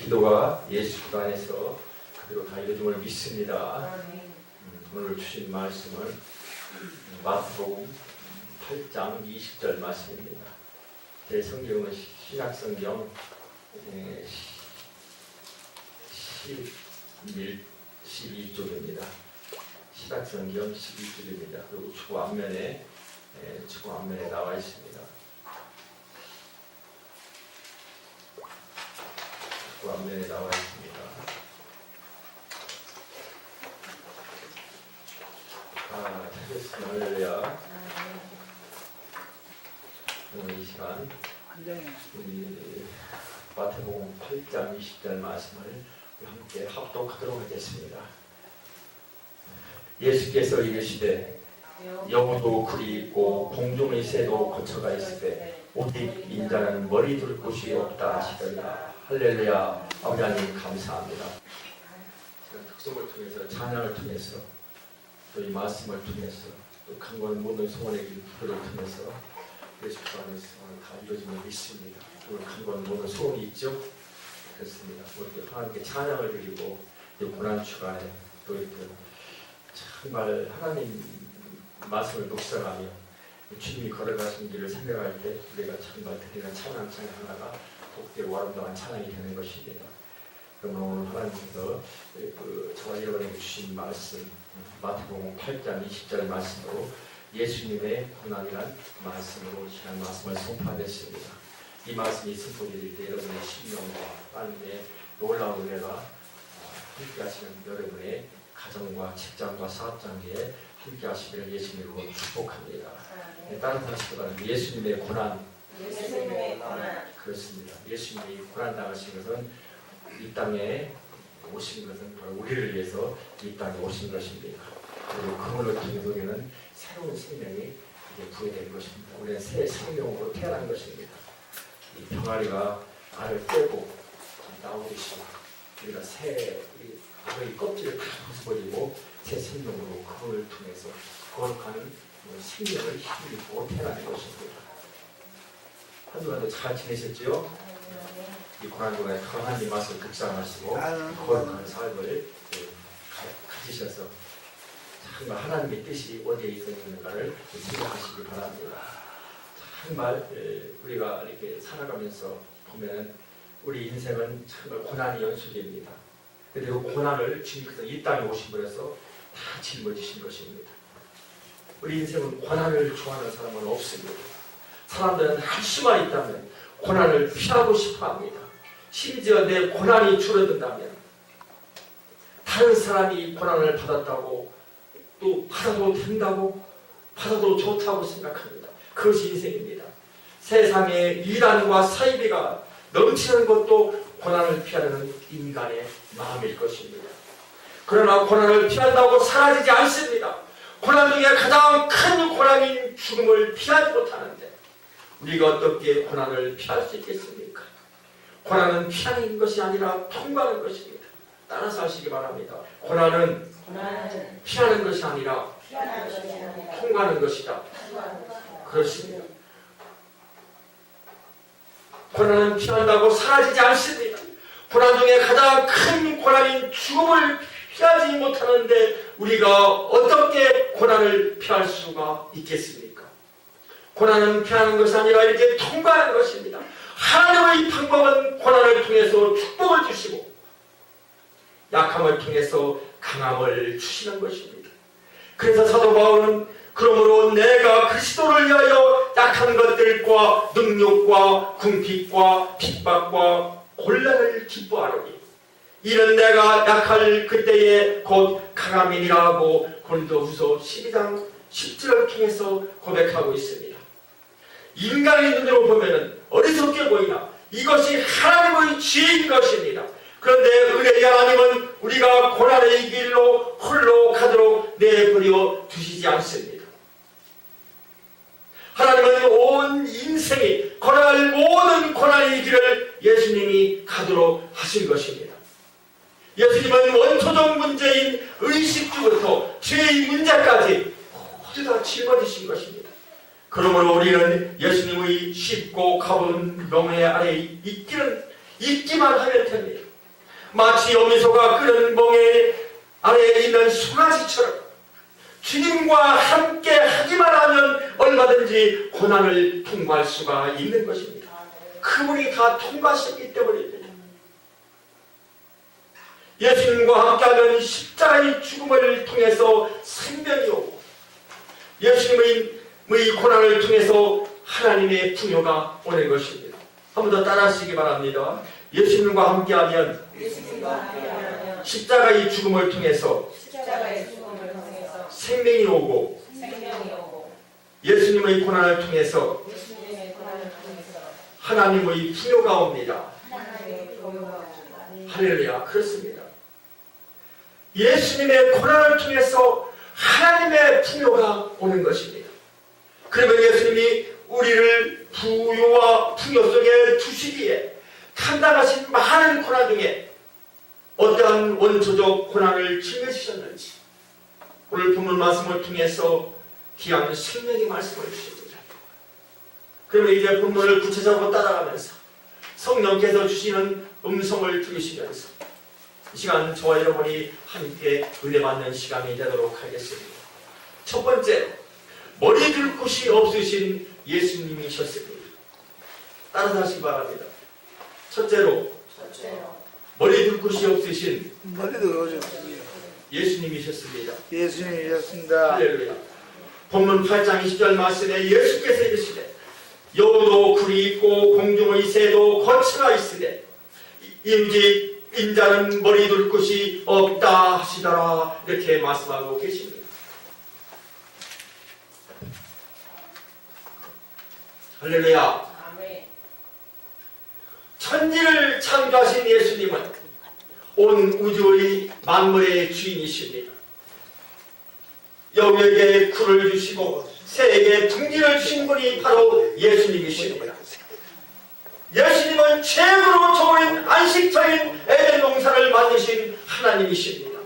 기도가 예수 그리스도 안에서 그대로 다 이루어짐을 믿습니다. 오늘 주신 말씀은 마태복음 8장 20절 말씀입니다. 제 성경은 신약성경 12쪽입니다. 신약성경 12쪽입니다. 그리고 주보 앞면에 나와 있습니다. 주보 앞면에 나와 있습니다. 찾으시면 할렐루야. 오늘 이 시간 우리 마태복음 8장 20절 말씀을 함께 합독하도록 하겠습니다. 예수께서 이르시되 여우도 굴이 있고 공중의 새도 거처가 있으되 오직 인자는 머리 둘 곳이 없다 하시더라. 할렐루야. 아버지 하나님 감사합니다. 특성을 통해서 찬양을 통해서 또 이 말씀을 통해서 또 강건 모든 소원의 기도를 통해서 예수 그리스도 안에서 다 이루어짐을 믿습니다. 오늘 강건 모든 소원이 있죠? 그렇습니다. 우리 하나님께 찬양을 드리고 고난 주간에 또 이렇게 정말 하나님 말씀을 묵상하며 주님이 걸어가신 길을 생각할 때 우리가 정말 드리는 찬양 하나가 복되고 아름다운 찬양이 되는 것입니다. 그러면 오늘 하나님께서 저와 여러분에게 주신 말씀 마태복음 8장 20절 말씀으로 예수님의 고난이란 말씀으로 시간 말씀을 선포하겠습니다. 이 말씀이 선포될 때 여러분의 심령과 하나님의 놀라운 은혜가 함께 하시는 여러분의 가정과 직장과 사업장에 함께 하시기를 예수님으로 축복합니다. 따뜻하시기 바랍니다. 예수님의 고난. 그렇습니다. 예수님이 고난 당하신 것은 이 땅에 오신 것은 바로 우리를 위해서 이 땅에 오신 것입니다. 그리고 그분을 통해서 우리는 새로운 생명이 부여된 것입니다. 우리는 새 생명으로 태어난 것입니다. 이 병아리가 알을 떼고 나오듯이 우리가 새 악의 껍질을 다 벗어버리고 새 생명으로 그분을 통해서 거룩한 생명을 힘입고 태어난 것입니다. 한 주간도 잘 지내셨지요? 이 고난 동안에 강한 말씀을 극상하시고 거룩한 삶을 가지셔서 정말 하나님의 뜻이 어디에 있는가를 생각하시기 바랍니다. 정말 우리가 이렇게 살아가면서 보면 우리 인생은 정말 고난의 연속입니다. 그리고 고난을 주님께서 이 땅에 오신 분에서 다 짊어지신 것입니다. 우리 인생은 고난을 좋아하는 사람은 없습니다. 사람들은 할 수만 있다면 고난을 피하고 싶어합니다. 심지어 내 고난이 줄어든다면 다른 사람이 고난을 받았다고 또 받아도 된다고 받아도 좋다고 생각합니다. 그것이 인생입니다. 세상에 이란과 사이비가 넘치는 것도 고난을 피하려는 인간의 마음일 것입니다. 그러나 고난을 피한다고 사라지지 않습니다. 고난 중에 가장 큰 고난인 죽음을 피하지 못하는데 우리가 어떻게 고난을 피할 수 있겠습니까? 고난은 피하는 것이 아니라 통과하는 것입니다. 따라서 하시기 바랍니다. 고난은 피하는 것이 아니라 통과하는 것이다. 그렇습니다. 고난은 피한다고 사라지지 않습니다. 고난 중에 가장 큰 고난인 죽음을 피하지 못하는데 우리가 어떻게 고난을 피할 수가 있겠습니까? 고난은 피하는 것이 아니라 이렇게 통과하는 것입니다. 하나님의 방법은 고난을 통해서 축복을 주시고 약함을 통해서 강함을 주시는 것입니다. 그래서 사도 바울은 그러므로 내가 그리스도를 위하여 약한 것들과 능력과 궁핍과 핍박과 곤란을 기뻐하노니 이는 내가 약할 그때에 곧 강함이니라 하고 고린도후서 12장 10절을 통해서 고백하고 있습니다. 인간의 눈으로 보면 어리석게 보이나 이것이 하나님의 지혜인 것입니다. 그런데 은혜의 하나님은 우리가 고난의 길로 홀로 가도록 내버려 두시지 않습니다. 하나님은 온 인생이 걸어갈 모든 고난의 길을 예수님이 가도록 하신 것입니다. 예수님은 원초적 문제인 의식주부터 죄의 문제까지 모두 다 짊어지신 것입니다. 그러므로 우리는 예수님의 쉽고 가벼운 명예 아래에 있기만 하면 됩니다. 마치 요미소가 끓는 멍에 아래에 있는 송아지처럼 주님과 함께 하기만 하면 얼마든지 고난을 통과할 수가 있는 것입니다. 그분이 다 통과하셨기 때문입니다. 예수님과 함께하면 십자가의 죽음을 통해서 생명이 오고 예수님의 이 고난을 통해서 하나님의 풍요가 오는 것입니다. 한 번 더 따라하시기 바랍니다. 예수님과 함께하면 십자가의 죽음을 통해서 생명이 오고 예수님의 고난을 통해서 하나님의 풍요가 옵니다. 할렐루야. 그렇습니다. 예수님의 고난을 통해서 하나님의 풍요가 오는 것입니다. 그러면 예수님이 우리를 부요와 풍요 속에 두시기에 감당하신 많은 고난 중에 어떠한 원초적 고난을 짊어지셨는지 오늘 본문 말씀을 통해서 귀한 생명의 말씀을 주십니다. 그러면 이제 본문을 구체적으로 따라가면서 성령께서 주시는 음성을 들으시면서 이 시간 저와 여러분이 함께 은혜 받는 시간이 되도록 하겠습니다. 첫 번째, 머리 둘 곳이 없으신 예수님이셨습니다. 따라서 하시기 바랍니다. 첫째로 머리 둘 곳이 없으신 예수님이셨습니다. 예수님이셨습니다. 할렐루야. 본문 8장 20절 말씀에 예수께서 이르시되 여우도 굴이 있고 공중의 새도 거처가 있으되 임직 인자는 머리 둘 곳이 없다 하시더라. 이렇게 말씀하고 계십니다. 할렐루야. 천지를 창조하신 예수님은 온 우주의 만물의 주인이십니다. 여우에게 굴을 주시고 새에게 둥지를 주신 분이 바로 예수님이십니다. 예수님은 최고로 좋은 안식처인 에덴 동산을 만드신 하나님이십니다.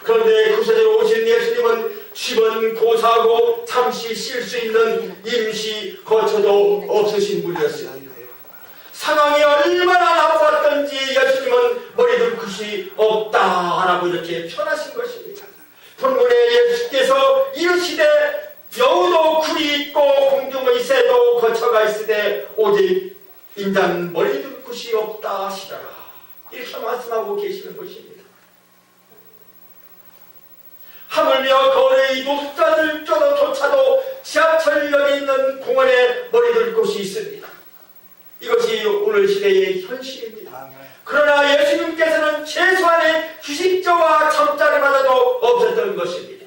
그런데 구세주로 오신 예수님은 집은 고사하고 잠시 쉴 수 있는 임시 거처도 없으신 분이었습니다. 상황이 얼마나 나빴던지 예수님은 머리 둘 곳이 없다라고 이렇게 표현하신 것입니다. 본문에 예수께서 이르시되 여우도 굴이 있고 공중의 새도 거처가 있으되 오직 인자는 머리 둘 곳이 없다 하시더라. 이렇게 말씀하고 계시는 것입니다. 하물며 거리의 노숙자들조차도 지하철역에 있는 공원에 머리 둘 곳이 있습니다. 이것이 오늘 시대의 현실입니다. 그러나 예수님께서는 최소한의 휴식처와 잠자리마다도 없었던 것입니다.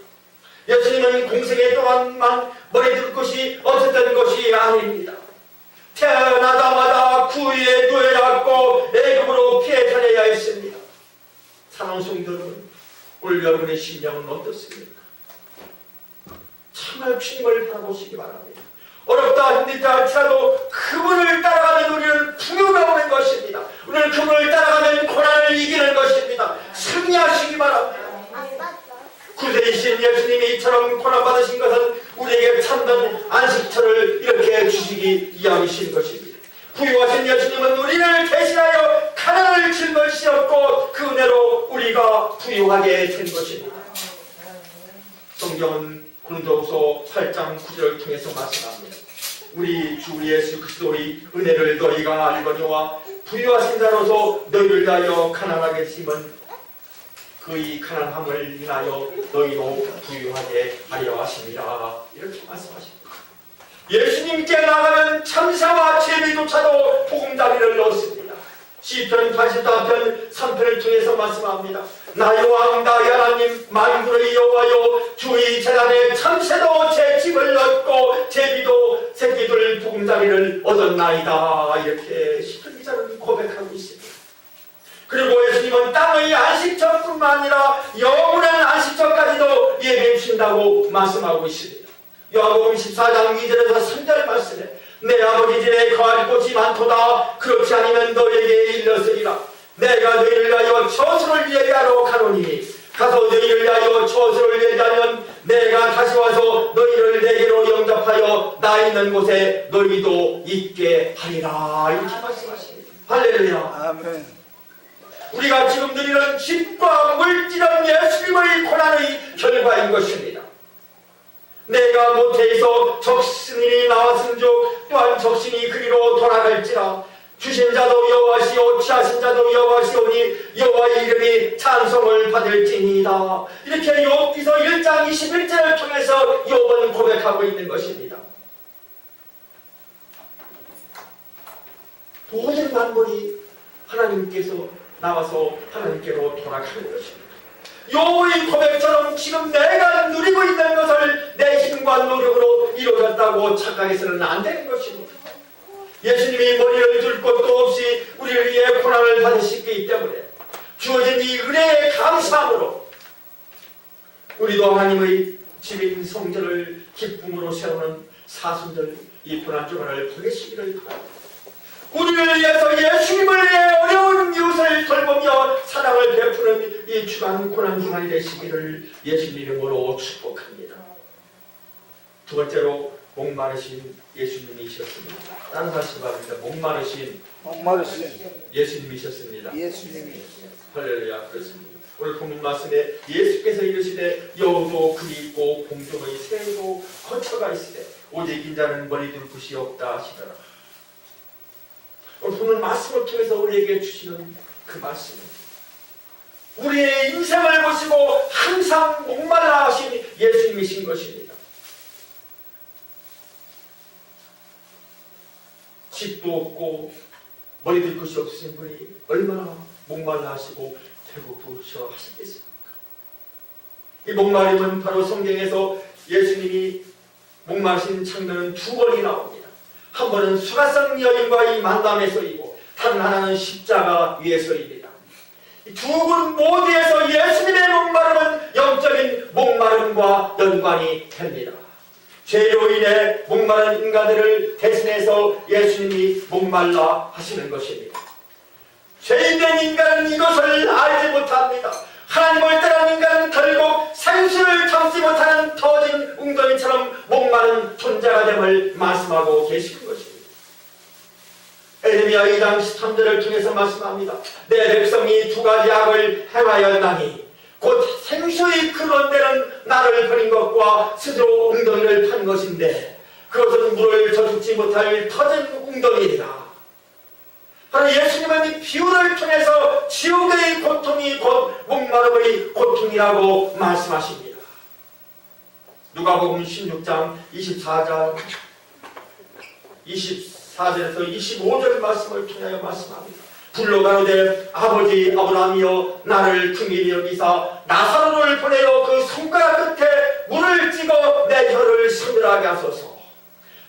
예수님은 공생애 동안만 머리 둘 곳이 없었던 것이 아닙니다. 태어나자마자 구유에 누워앉고 애굽으로 피해 다녀야 했습니다. 사랑하는 성도들은 오늘 여러분의 심령은 어떻습니까? 정말 주님을 바라보시기 바랍니다. 어렵다 힘들다 할지라도 그분을 따라가면 우리는 풍요가 오는 것입니다. 우리는 그분을 따라가면 고난을 이기는 것입니다. 승리하시기 바랍니다. 구세이신 예수님이 이처럼 고난받으신 것은 우리에게 참된 안식처를 이렇게 주시기 위함이신 것입니다. 부유하신 예수님은 우리를 대신하여 가난을 짊어지셨고 그 은혜로 우리가 부유하게 된 것입니다. 성경은 고린도후서 8장 9절을 통해서 말씀합니다. 우리 주 예수 그리스도의 은혜를 너희가 알거니와 부유하신 자로서 너희를 위하여 가난하게 심은 그의 가난함을 인하여 너희로 부유하게 하려 하심이라. 이렇게 말씀하십니다. 예수님께 나가면 참사와 제비조차도 보금자리를 넣습니다. 시편 84편 3편을 통해서 말씀합니다. 나 여호와 나의 하나님 만군의 여호와여 주의 재단에 참새도 제 집을 얻고 제비도 새끼들 보금자리를 얻었나이다. 이렇게 시편 기자는 고백하고 있습니다. 그리고 예수님은 땅의 안식처뿐만 아니라 영원한 안식처까지도 예비해 주신다고 말씀하고 있습니다. 요한복음 14장 2절에서 3절 말씀에 내 아버지 집에 거할 곳이 많도다. 그렇지 않으면 너에게 일렀으리라. 내가 너희를 위하여 처소를 예비하러 가노니 가서 너희를 위하여 처소를 예비하면 내가 다시 와서 너희를 내게로 영접하여 나 있는 곳에 너희도 있게 하리라. 이렇게 말씀하십니다. 할렐루야. 아멘. 지금 누리는 집과 물질은 예수님의 고난의 결과인 것입니다. 내가 모태에서 적신이 나왔은즉 또한 적신이 그리로 돌아갈지라. 주신 자도 여호와시오 취하신 자도 여호와시오니 여호와의 이름이 찬송을 받을지니이다. 이렇게 욥기서 1장 21절을 통해서 욥은 고백하고 있는 것입니다. 모든 만물이 하나님께서 나와서 하나님께로 돌아가는 것입니다. 욥의 고백처럼 지금 내가 누리고 있는 것을 내 힘과 노력으로 이루어졌다고 착각해서는 안 되는 것입니다. 예수님이 머리를 둘 곳도 없이 우리를 위해 고난을 받으셨기 때문에 주어진 이 은혜에 감사함으로 우리도 하나님의 집인 성전을 기쁨으로 세우는 사순절 이 고난 주간을 보내시기를 바랍니다. 우리를 위해서 예수님을 위해 어려운 이웃을 돌보며 사랑을 베푸는 이 주간 고난 주간이 되시기를 예수님 이름으로 축복합니다. 두 번째로 목마르신 예수님이셨습니다. 다른 사실 바랍니다. 목마르신 예수님이셨습니다. 할렐루야. 그렇습니다. 오늘 본문 말씀에 예수께서 이르시되 여우도 글이 있고 공중의 새도 거처가 있으되 오직 인자는 머리 둘 곳이 없다 하시더라. 오늘 본문 말씀을 통해서 우리에게 주시는 그 말씀은 우리의 인생을 보시고 항상 목말라 하신 예수님이신 것입니다. 집도 없고 머리 둘 곳이 없으신 분이 얼마나 목말라 하시고 배고프셔 하셨겠습니까? 이 목마름은 바로 성경에서 예수님이 목마르신 장면은 두 번이 나옵니다. 한 번은 수가성 여인과의 만남에서이고 다른 하나는 십자가 위에서입니다. 이 두 분 모두에서 예수님의 목마름은 영적인 목마름과 연관이 됩니다. 죄로 인해 목마른 인간들을 대신해서 예수님이 목말라 하시는 것입니다. 죄인된 인간은 이것을 알지 못합니다. 하나님을 떠난 인간은 결국 생수를 참지 못하는 터진 웅덩이처럼 목마른 존재가 됨을 말씀하고 계시는 것입니다. 에레미야 2장 13절을 통해서 말씀합니다. 내 백성이 두 가지 악을 행하였나니 곧 생수의 근원 되는 나를 버린 것과 스스로 웅덩이를 판 것인데 그것은 물을 저축지 못할 터진 웅덩이니라. 바로 예수님은 이 비유를 통해서 지옥의 고통이 곧 목마름의 고통이라고 말씀하십니다. 누가복음 16장 24절에서 25절 말씀을 통하여 말씀합니다. 불로 가로되 아버지 아브라함이여 나를 긍휼히 여기사 나사로를 보내어 그 손가락 끝에 물을 찍어 내 혀를 서늘하게 하소서.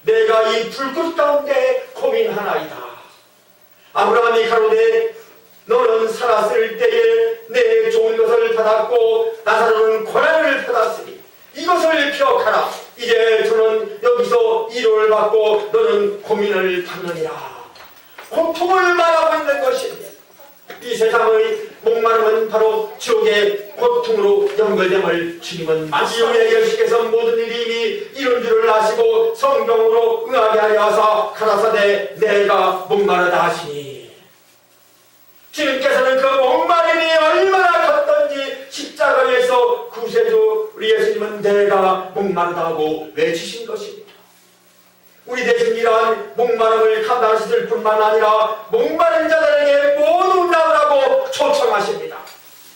내가 이 불꽃 가운데 고민하나이다. 아브라함이 가로되 너는 살았을 때에 내 좋은 것을 받았고 나사로는 고난을 받았으니 이것을 기억하라. 이제 저는 여기서 위로를 받고 너는 고민을 받느니라. 고통을 말하고 있는 것입니다. 이 세상의 목마름은 바로 지옥의 고통으로 연결됨을 주님은 말씀하시오. 예수께서 모든 일이 이미 이룬 줄을 아시고 성경으로 응하게 하려 하사 가라사대 내가 목마르다 하시니 주님께서는 그 목마름이 얼마나 컸던지 십자가에서 구세주 우리 예수님은 내가 목마르다 하고 외치신 것입니다. 우리 대신 이러한 목마름을 감당하실 뿐만 아니라 목마른 자들에게 모두 나오라고 초청하십니다.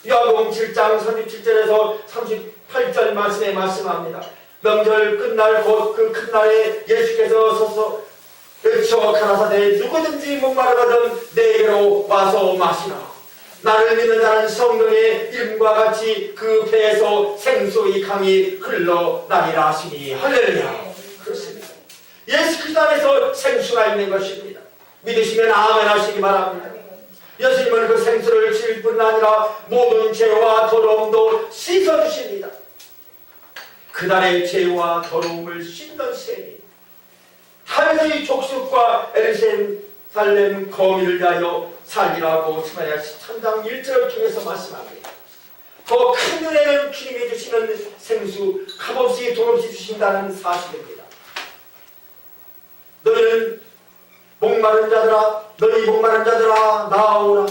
요한복음 7장 37절에서 38절 말씀에 말씀합니다. 명절 끝날 곧 그 큰 날에 예수께서 서서 외쳐 가라사대 누구든지 목마르거든 내게로 와서 마시라. 나를 믿는 자는 성령의 이름과 같이 그 배에서 생수의 강이 흘러나리라 하시니 할렐루야. 그렇습니다. 예수 그리스도 안에서 생수가 있는 것입니다. 믿으시면 아멘 하시기 바랍니다. 예수님은 그 생수를 줄 뿐 아니라 모든 죄와 더러움도 씻어주십니다. 그날의 죄와 더러움을 씻는 셈이 하늘의 족속과 에르살렘 거민을 위하여 살리라고 스가랴 13장 1절을 통해서 말씀합니다. 더 큰 은혜는 주님이 주시는 생수 값없이 돈없이 주신다는 사실입니다. 너희는 목마른 자들아 너희 목마른 자들아 나오라.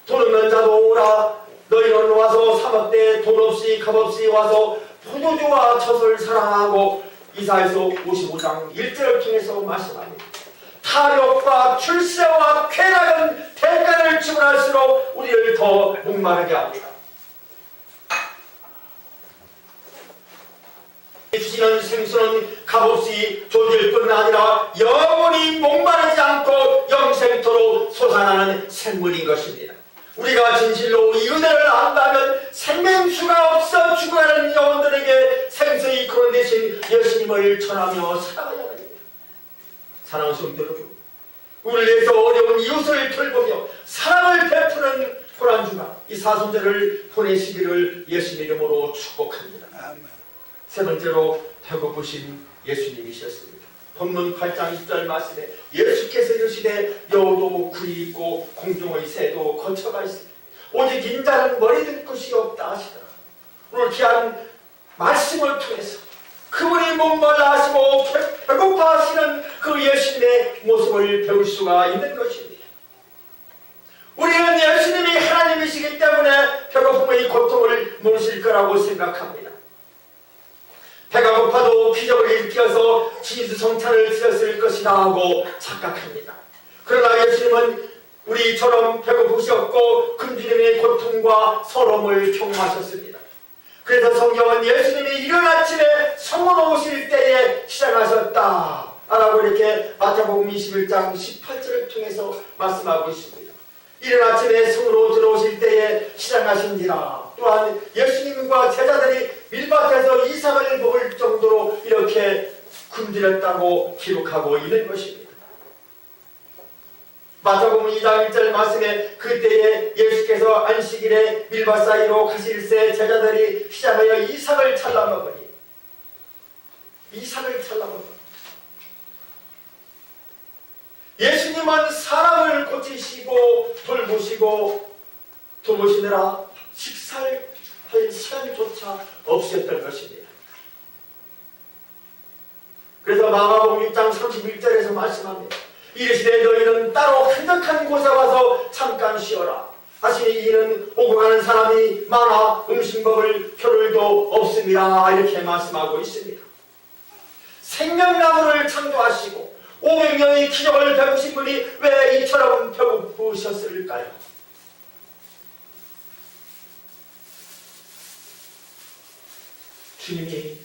돈 없는 자도 오라. 너희는 와서 사막대 돈 없이 값없이 와서 포도주와 젖을 사랑하고. 이사야서 55장 1절을 통해서 말씀합니다. 탐욕과 출세와 쾌락은 대가를 지불할수록 우리를 더 목마르게 합니다. 주시는 생수는 값없이 조질 뿐 아니라 영원히 목마르지 않고 영생토록 솟아나는 생물인 것입니다. 우리가 진실로 이 은혜를 안다면 생명수가 없어 죽어가는 영혼들에게 생수의 근원 대신 예수님을 전하며 살아가야 합니다. 사랑하는 성도 여러분, 우리를 위해서 어려운 이웃을 돌보며 사랑을 베푸는 고난주간 이 사순절을 보내시기를 예수님 이름으로 축복합니다. 세 번째로 배고프신 예수님이셨습니다. 본문 8장 1절 말씀에 예수께서 이르시되 여우도 굴이 있고 공중의 새도 거처가 있으니 오직 인자는 머리 들 것이 없다 하시더라. 오늘 귀한 말씀을 통해서 그분이 목말라 하시고 배고파 하시는 그 예수님의 모습을 배울 수가 있는 것입니다. 우리는 예수님이 하나님이시기 때문에 배고픔의 고통을 모르실 거라고 생각합니다. 배가 고파도 기적을 일으켜서 진수성찬을 드렸을 것이다 하고 착각합니다. 그러나 예수님은 우리처럼 배고프셨고 굶주림의 고통과 서러움을 경험하셨습니다. 그래서 성경은 예수님이 이른 아침에 성으로 오실 때에 시작하셨다 라고 이렇게 마태복음 21장 18절을 통해서 말씀하고 있습니다. 이른 아침에 성으로 들어오실 때에 시작하신지라. 또한 예수님과 제자들이 밀밭에서 이삭을 먹을 정도로 이렇게 굶주렸다고 기록하고 있는 것입니다. 마태복음 2장 1절 말씀에 그때에 예수께서 안식일에 밀밭 사이로 가실새 제자들이 시작하여 이삭을 잘라먹으니 예수님은 사람을 고치시고 돌보시느라 식사할 시간조차 없었던 것입니다. 그래서 마가복음 6장 31절에서 말씀합니다. 이르시되 너희는 따로 한적한 곳에 와서 잠깐 쉬어라 하시니 이는 오고 가는 사람이 많아 음식 먹을 겨를도 없습니다. 이렇게 말씀하고 있습니다. 생명나무를 창조하시고 500명의 기적을 베푸신 분이 왜 이처럼 배고프셨을까요? 주님이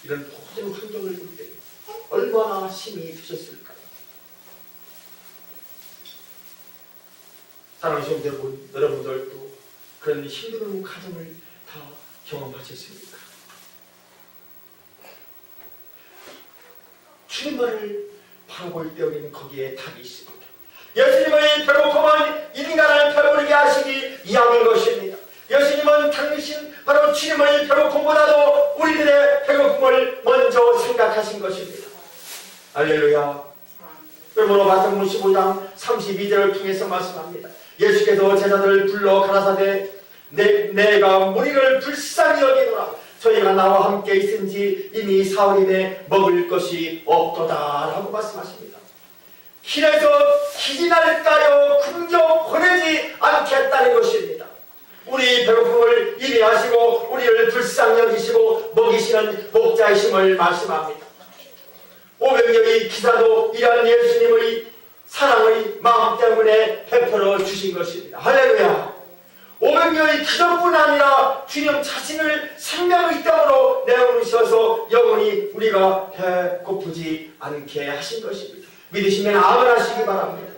이런 모든 환경을 볼 때 얼마나 힘이 드셨을까요? 사랑하는 성도 여러분들도 그런 힘든 과정을 다 경험하셨습니까? 주님만을 바라볼 때 우리는 거기에 답이 있습니다. 예수님의 배고픔은 인간을 배부르게 하시기 위함인 것입니다. 예수님은 당신 바로 주님의 배고픔보다도 우리들의 배고픔을 먼저 생각하신 것입니다. 할렐루야. 그러므로 마태복음 15장 32절을 통해서 말씀합니다. 예수께서 제자들을 불러 가라사대 내가 무리를 불쌍히 여기노라. 저희가 나와 함께 있은지 이미 사흘이내 먹을 것이 없도다 라고 말씀하십니다. 길에서 기진할까요? 굶겨 보내지 않겠다는 것입니다. 우리 배고픔을 이해 하시고 우리를 불쌍히 여기시고 먹이시는 목자이심을 말씀합니다. 500명의 기사도 이러한 예수님의 사랑의 마음 때문에 베풀어 주신 것입니다. 할렐루야. 500명의 기적뿐 아니라 주님 자신을 생명의 땅으로 내어놓으셔서 영원히 우리가 배고프지 않게 하신 것입니다. 믿으시면 아멘 하시기 바랍니다.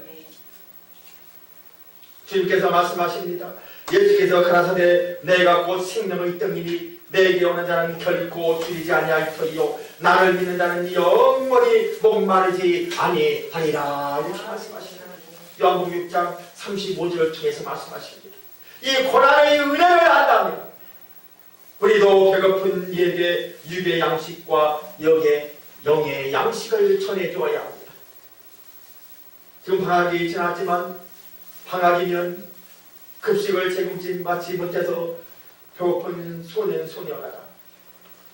주님께서 말씀하십니다. 예수께서 가라사대 내가 곧 생명의 떡이니 내게 오는 자는 결코 줄이지 아니할 터이요 나를 믿는 자는 영원히 목마르지 아니하리라. 이렇게 말씀하십니다. 요한복음 6장 35절을 통해서 말씀하십니다. 이 고난의 은혜를 안다면 우리도 배고픈 이에게 육의 양식과 영의 양식을 전해주어야 합니다. 지금 방학이 지났지만 방학이면 급식을 제공받지 못해서 배고픈 소년, 소녀가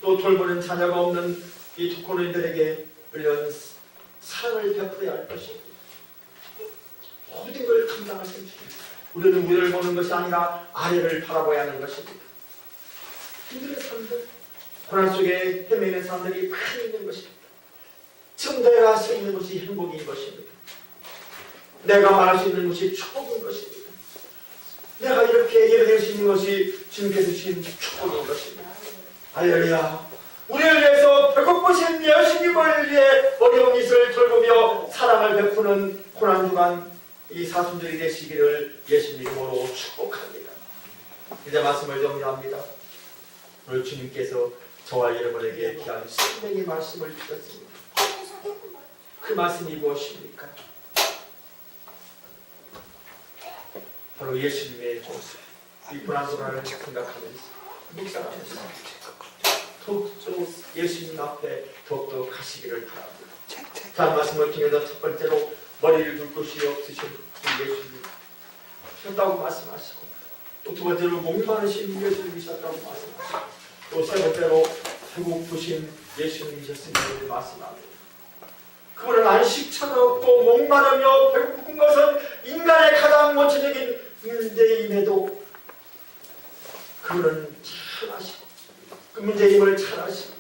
또 돌보는 자녀가 없는 이 독거노인들에게 이런 사랑을 베풀어야 할 것입니다. 모든 걸 감당하신 주님. 우리는 위를 보는 것이 아니라 아래를 바라봐야 하는 것입니다. 힘든 사람들, 고난 속에 헤매는 사람들이 많이 있는 것입니다. 지금 내가 할 수 있는 것이 행복인 것입니다. 내가 말할 수 있는 것이 축복인 것입니다. 내가 이렇게 예배드릴 수 있는 것이 주님께서 주신 축복인 것입니다. 할렐루야. 우리를 위해서 배고프신 예수님을 위해 어려운 이슬을 돌보며 사랑을 베푸는 고난주간 이 사순절이 되시기를 예수님 이름으로 축복합니다. 이제 말씀을 정리합니다. 오늘 주님께서 저와 여러분에게 귀한 생명의 말씀을 주셨습니다. 그 말씀이 무엇입니까? 바로 예수님의 모습, 이 고난주간을 생각하면서 묵상하면서 더욱더 예수님 앞에 더욱더 가시기를 바랍니다. 자, 말씀을 통해서 첫 번째로 머리를 둘 곳이 없으신 예수님 쉬었다고 말씀하시고, 또 두 번째로 목이 마르신 예수님이셨다고 말씀하시고, 또 세 번째로 배고프신 예수님이셨음을 말씀합니다. 그분은 안식처가 없고 목마르며 배고픈 것은 인간의 가장 원초적인 문제임에도 그분은 참하시고 그 문제임을 잘 아시고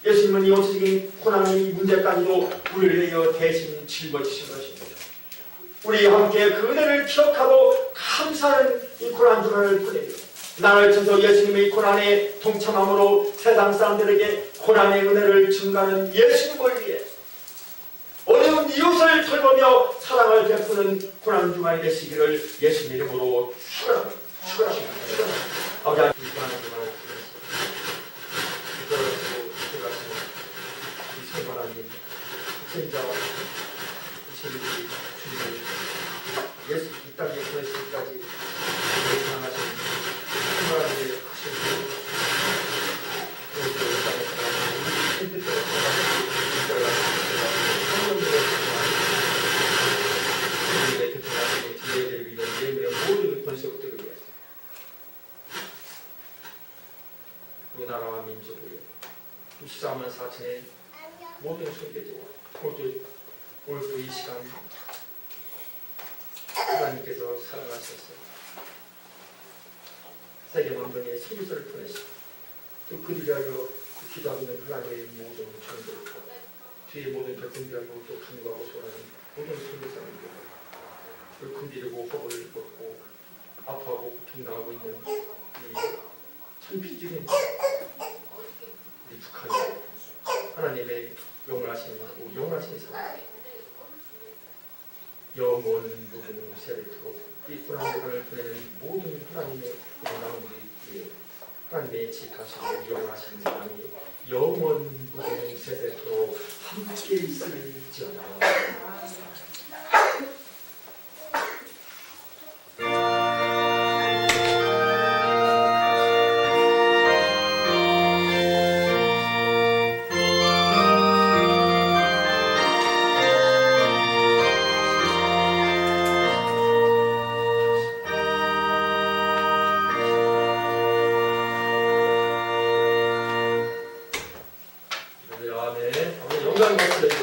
예수님은 이 원초적인 고난의 문제까지도 우리를 위하여 대신 짊어지신 것입니다. 우리 함께 그 은혜를 기억하고 감사하는 이 고난주간을 보내며 나를 쳐서 예수님의 고난에 동참함으로 세상 사람들에게 고난의 은혜를 증가하는 예수님을 위해 어려운 이웃을 돌보며 사랑을 베푸는 고난주간이 되시기를 예수님 이름으로 축원합니다. 아버지 하나님, 이 고난주간을 하나님, 생자와 주님이 예수 이 땅에 보내시기까지 사랑하신 하나님을 하시고 또 이 땅에 살아가신 힘들도록 살아가신 인자를 성령으로 주님의 대표하시고 지혜를 위해 예물의 모든 권속들을 위해서 그 나라와 민족을 위해 64만 4천의 모든 손대지와 오늘도 이 시간 하나님께서 사랑하셔서 세계 만방에 선교사를 보내시고 또 그들을 위하여 기도하고 있는 하나님의 모든 종들과 주의 모든 백성들하고 또 간구하고 소원하는 모든 선교사님들 그 금비르고 허벌을 먹고 아파하고 고통당하고 있는 이 천피적인 우리 북한 하나님의 영원하신 사랑 영원 무궁 세례토록 이 고난주간을 보내는 모든 하나님의 영광을 하나님의 지하시고 영원하신 사랑이 영원 무궁 세례토록 함께 있을지어다. 영광 받으세요.